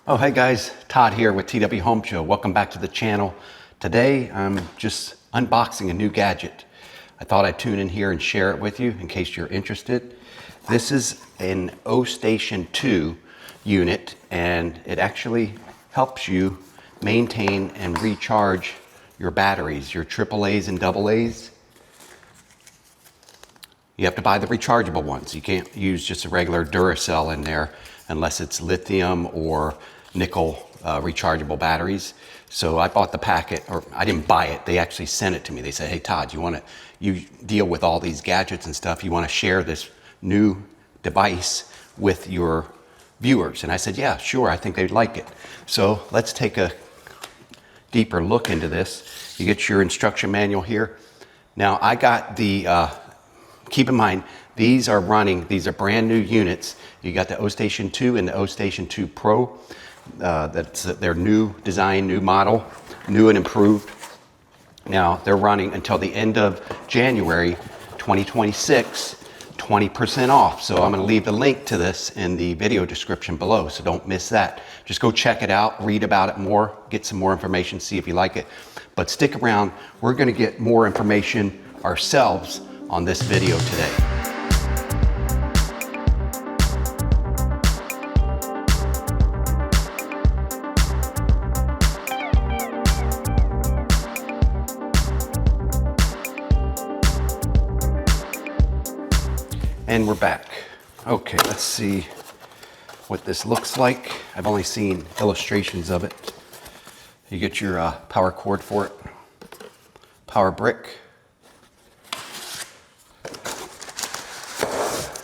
Oh, hey guys, Todd here with TW Home Show. Welcome back to the channel. Today, I'm just unboxing a new gadget. I thought I'd tune in here and share it with you in case you're interested. This is an OSTATION 2 unit, and it actually helps you maintain and recharge your batteries, your AAAs and AA's. You have to buy the rechargeable ones. You can't use just a regular Duracell in there unless it's lithium or nickel rechargeable batteries. So I bought the packet, or I didn't buy it. They actually sent it to me. They said, hey Todd, you deal with all these gadgets and stuff. You want to share this new device with your viewers? And I said, yeah, sure. I think they'd like it. So let's take a deeper look into this. You get your instruction manual here. Now I got the, keep in mind, these are brand new units. You got the OSTATION 2 and the OSTATION 2 Pro. That's their new design, new model, new and improved. Now they're running until the end of January 2026, 20% off. So I'm going to leave the link to this in the video description below, so don't miss that. Just go check it out, read about it more, get some more information, see if you like it. But stick around, we're going to get more information ourselves on this video today. And we're back. Okay, let's see what this looks like. I've only seen illustrations of it. You get your power cord for it, power brick.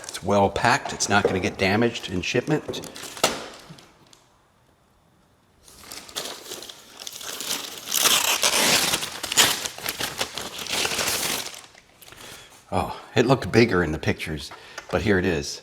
It's well packed. It's not going to get damaged in shipment. Oh, it looked bigger in the pictures, but here it is.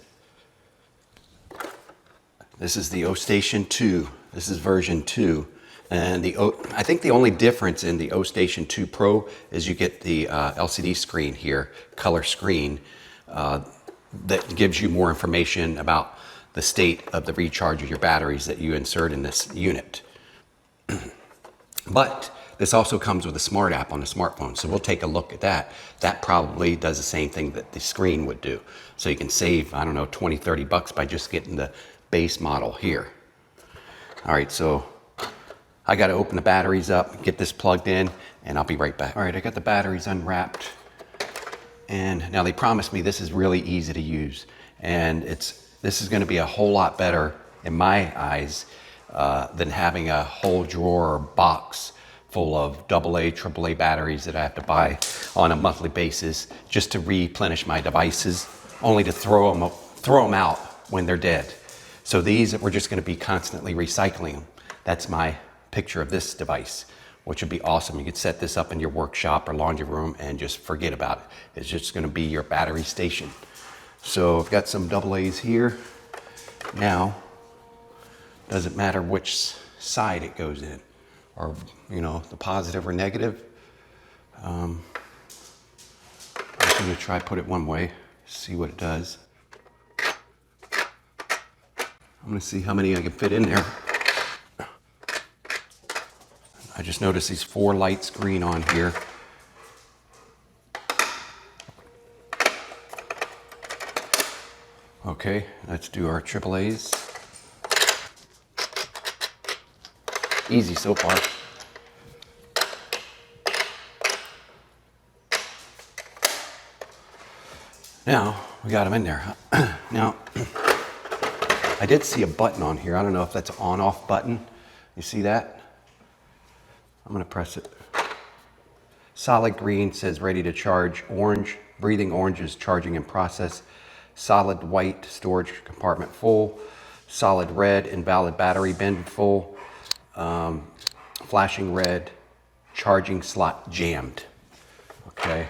This is the OSTATION 2. This is version 2. And I think the only difference in the OSTATION 2 Pro is you get the LCD screen here, color screen, that gives you more information about the state of the recharge of your batteries that you insert in this unit. But this also comes with a smart app on the smartphone, so we'll take a look at that. That probably does the same thing that the screen would do. So you can save, I don't know, 20, 30 bucks by just getting the base model here. All right, so I got to open the batteries up, get this plugged in, and I'll be right back. All right, I got the batteries unwrapped. And now they promised me this is really easy to use. And this is going to be a whole lot better in my eyes than having a whole drawer or box full of AA, AAA batteries that I have to buy on a monthly basis just to replenish my devices, only to throw them out when they're dead. So these, we're just going to be constantly recycling them. That's my picture of this device, which would be awesome. You could set this up in your workshop or laundry room and just forget about it. It's just going to be your battery station. So I've got some AA's here. Now, doesn't matter which side it goes in, or the positive or negative. I'm going to try put it one way, see what it does. I'm going to see how many I can fit in there. I just noticed these 4 lights green on here. Okay, let's do our AAA's. Easy so far. Now, we got them in there. Now, I did see a button on here. I don't know if that's an on-off button. You see that? I'm going to press it. Solid green says ready to charge. Orange, breathing orange is charging in process. Solid white, storage compartment full. Solid red, invalid battery bin full. Flashing red, charging slot jammed. Okay.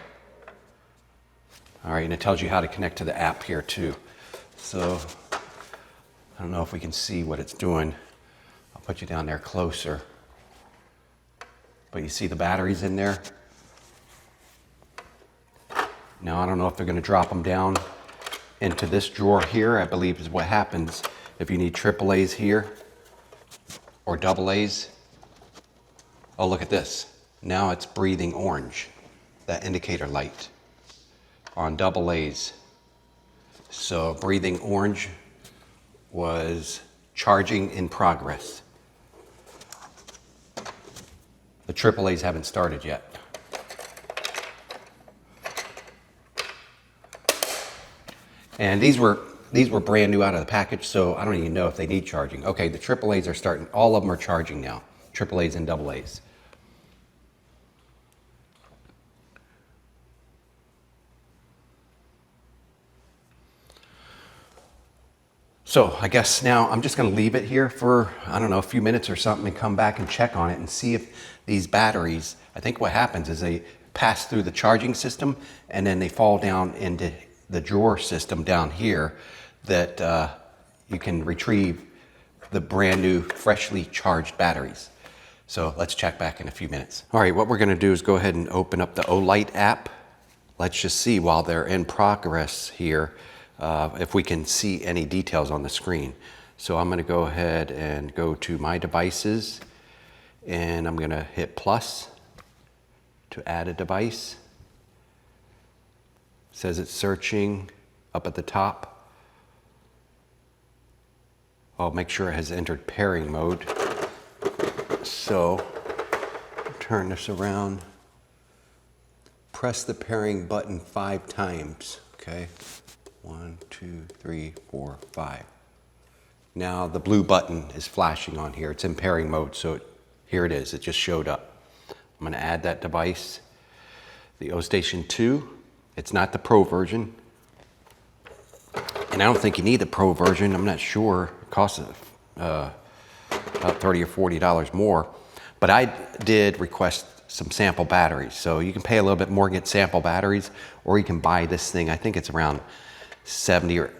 All right, and it tells you how to connect to the app here too. So I don't know if we can see what it's doing. I'll put you down there closer. But you see the batteries in there. Now I don't know if they're going to drop them down into this drawer here. I believe is what happens if you need AAA's here. or AA's. Oh, look at this. Now it's breathing orange, that indicator light on AA's. So breathing orange was charging in progress. The AAA's haven't started yet. And these were brand new out of the package, so I don't even know if they need charging. Okay, the AAA's are starting. All of them are charging now. AAA's and AA's. So I guess now I'm just going to leave it here for, I don't know, a few minutes or something and come back and check on it and see if these batteries, I think what happens is they pass through the charging system and then they fall down into the drawer system down here that you can retrieve the brand new freshly charged batteries. So let's check back in a few minutes. All right, what we're going to do is go ahead and open up the Olight app. Let's just see while they're in progress here if we can see any details on the screen. So I'm going to go ahead and go to my devices and I'm going to hit plus to add a device. It says it's searching up at the top. I'll make sure it has entered pairing mode. So turn this around. Press the pairing button 5 times. Okay. 1, 2, 3, 4, 5. Now the blue button is flashing on here. It's in pairing mode, so here it is. It just showed up. I'm going to add that device, the OSTATION 2. It's not the Pro version. And I don't think you need the Pro version. I'm not sure. It costs about $30 or $40 more. But I did request some sample batteries. So you can pay a little bit more, get sample batteries, or you can buy this thing. I think it's around $70 or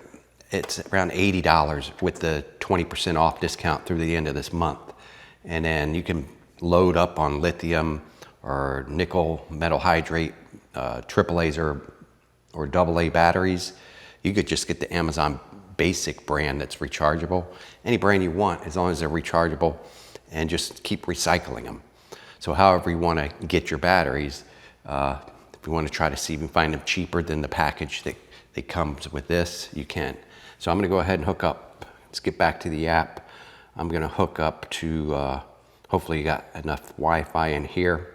it's around $80 with the 20% off discount through the end of this month. And then you can load up on lithium or nickel metal hydrate, AAA's or AA batteries. You could just get the Amazon basic brand that's rechargeable. Any brand you want, as long as they're rechargeable, and just keep recycling them. So however you want to get your batteries, if you want to try to see if you can find them cheaper than the package that comes with this, you can. So I'm going to go ahead and hook up. Let's get back to the app. I'm going to hook up to, hopefully you got enough Wi-Fi in here.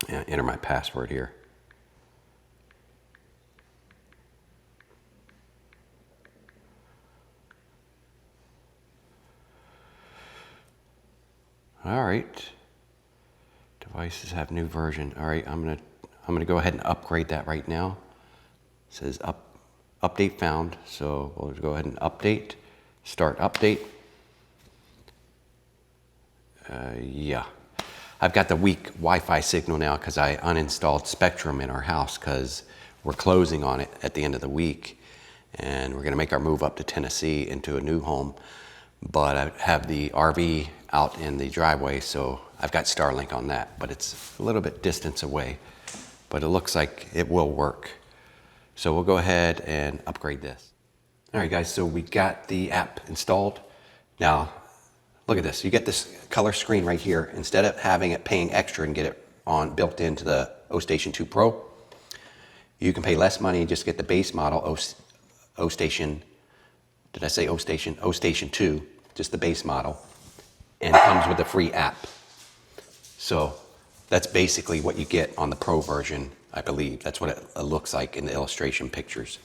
Yeah, enter my password here. All right. Devices have new version. All right, I'm gonna go ahead and upgrade that right now. It says update found. So we'll just go ahead and update. Start update. Yeah. I've got the weak Wi-Fi signal now because I uninstalled Spectrum in our house because we're closing on it at the end of the week. And we're going to make our move up to Tennessee into a new home. But I have the RV out in the driveway, so I've got Starlink on that. But it's a little bit distance away. But it looks like it will work. So we'll go ahead and upgrade this. All right, guys, so we got the app installed. Now, look at this. You get this color screen right here. Instead of having it paying extra and get it on built into the OSTATION 2 Pro, you can pay less money and just get the base model OSTATION. Did I say OSTATION? OSTATION 2, just the base model, and it comes with a free app. So that's basically what you get on the Pro version, I believe. That's what it looks like in the illustration pictures.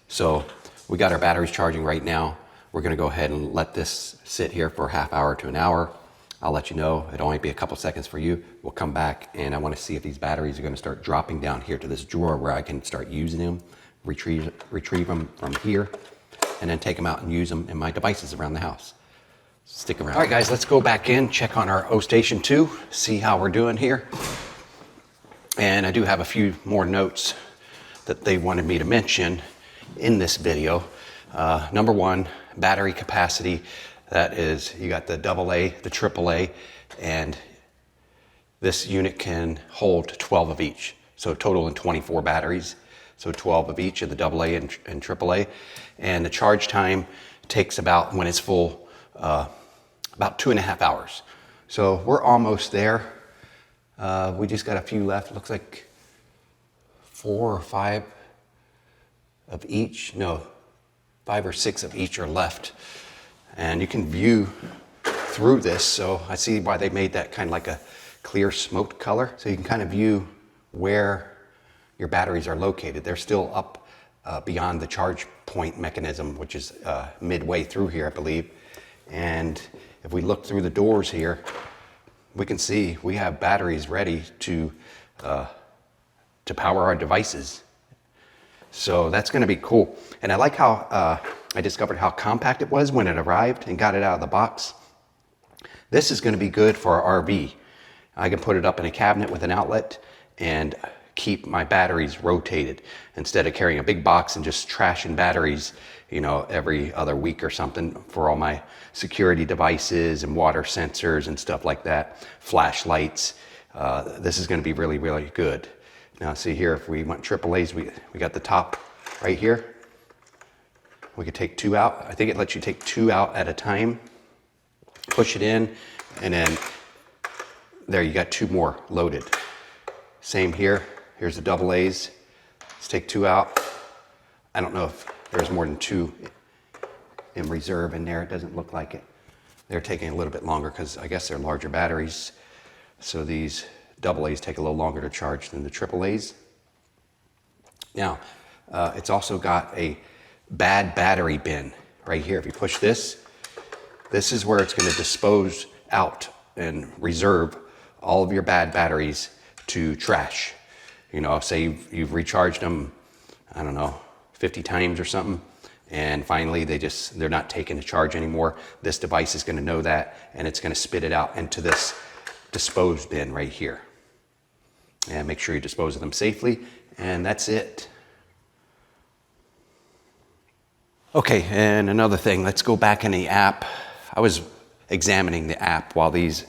So we got our batteries charging right now. We're going to go ahead and let this sit here for a half hour to an hour. I'll let you know. It'll only be a couple seconds for you. We'll come back and I want to see if these batteries are going to start dropping down here to this drawer where I can start using them, retrieve them from here, and then take them out and use them in my devices around the house. Stick around. All right, guys, let's go back in, check on our OSTATION 2, see how we're doing here. And I do have a few more notes that they wanted me to mention in this video. Number one, battery capacity. That is, you got the AA, the AAA, and this unit can hold 12 of each. So total in 24 batteries. So 12 of each of the AA and AAA. And the charge time takes about, when it's full, about 2.5 hours. So we're almost there. We just got a few left. Looks like 4 or 5 of each. No, 5 or 6 of each are left. And you can view through this. So I see why they made that kind of like a clear smoked color. So you can kind of view where your batteries are located. They're still up beyond the charge point mechanism, which is midway through here, I believe. And if we look through the doors here, we can see we have batteries ready to power our devices. So that's going to be cool. And I like how I discovered how compact it was when it arrived and got it out of the box. This is going to be good for our RV. I can put it up in a cabinet with an outlet and keep my batteries rotated instead of carrying a big box and just trashing batteries, you know, every other week or something for all my security devices and water sensors and stuff like that, flashlights. This is going to be really, really good. Now see here, if we want AAAs, we got the top right here. We could take 2 out. I think it lets you take 2 out at a time. Push it in, and then there you got 2 more loaded. Same here. Here's the AA's. Let's take 2 out. I don't know if there's more than 2 in reserve in there. It doesn't look like it. They're taking a little bit longer because I guess they're larger batteries. So these AA's take a little longer to charge than the AAA's. Now, it's also got a bad battery bin right here. If you push this, this is where it's going to dispose out and reserve all of your bad batteries to trash. You know, say you've recharged them, I don't know, 50 times or something, and finally they're not taking a charge anymore. This device is going to know that, and it's going to spit it out into this dispose bin right here. And make sure you dispose of them safely, and that's it. Okay, and another thing, let's go back in the app. I was examining the app while these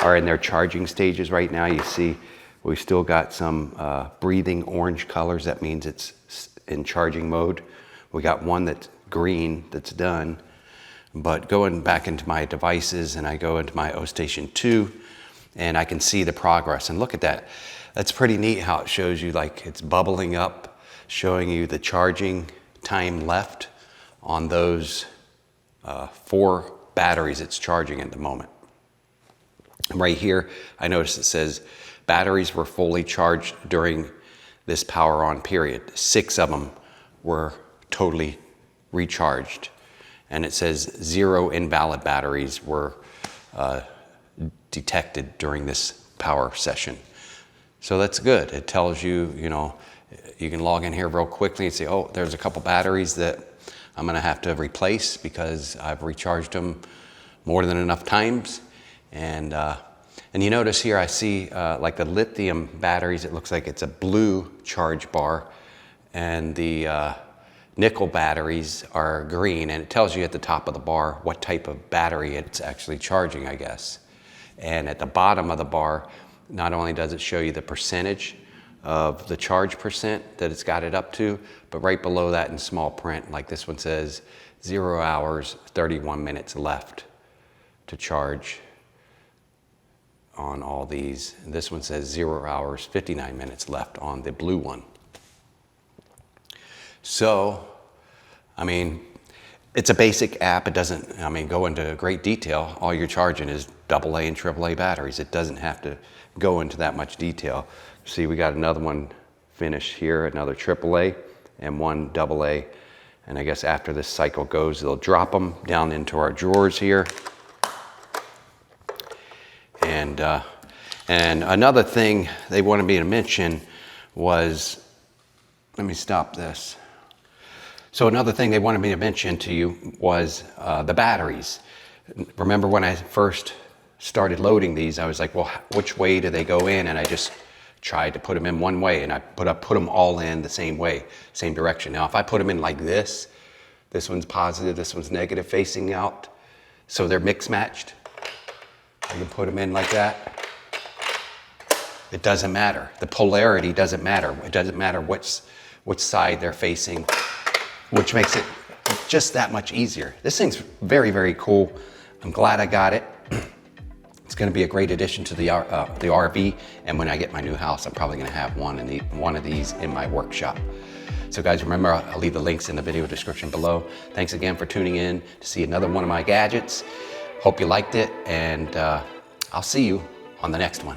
are in their charging stages right now. You see we still got some breathing orange colors. That means it's in charging mode. We got one that's green that's done. But going back into my devices, and I go into my OSTATION 2, and I can see the progress. And look at that. That's pretty neat how it shows you, like, it's bubbling up, showing you the charging time left on those 4 batteries it's charging at the moment. And right here, I noticed it says batteries were fully charged during this power on period. 6 of them were totally recharged. And it says 0 invalid batteries were detected during this power session. So that's good. It tells you, you know, you can log in here real quickly and say, oh, there's a couple batteries that I'm going to have to replace because I've recharged them more than enough times. And you notice here I see like the lithium batteries, it looks like it's a blue charge bar, and the nickel batteries are green, and it tells you at the top of the bar what type of battery it's actually charging, I guess. And at the bottom of the bar, not only does it show you the percentage of the charge percent that it's got it up to, but right below that in small print, like this one says 0 hours, 31 minutes left to charge on all these. And this one says 0 hours, 59 minutes left on the blue one. So, I mean, it's a basic app. It doesn't, I mean, go into great detail. All you're charging is AA and AAA batteries. It doesn't have to go into that much detail. See, we got another one finished here, another AAA and one AA. And I guess after this cycle goes, they'll drop them down into our drawers here. And another thing they wanted me to mention was, let me stop this. So another thing they wanted me to mention to you was the batteries. Remember when I first started loading these, I was like, well, which way do they go in? And I just tried to put them in one way, and I put them all in the same way, same direction. Now, if I put them in like this one's positive, this one's negative facing out, so they're mix matched. I can put them in like that. It doesn't matter. The polarity doesn't matter. It doesn't matter which side they're facing, which makes it just that much easier. This thing's very, very cool. I'm glad I got it. It's going to be a great addition to the RV, and when I get my new house, I'm probably going to have one of these in my workshop. So guys, remember, I'll leave the links in the video description below. Thanks again for tuning in to see another one of my gadgets. Hope you liked it, and I'll see you on the next one.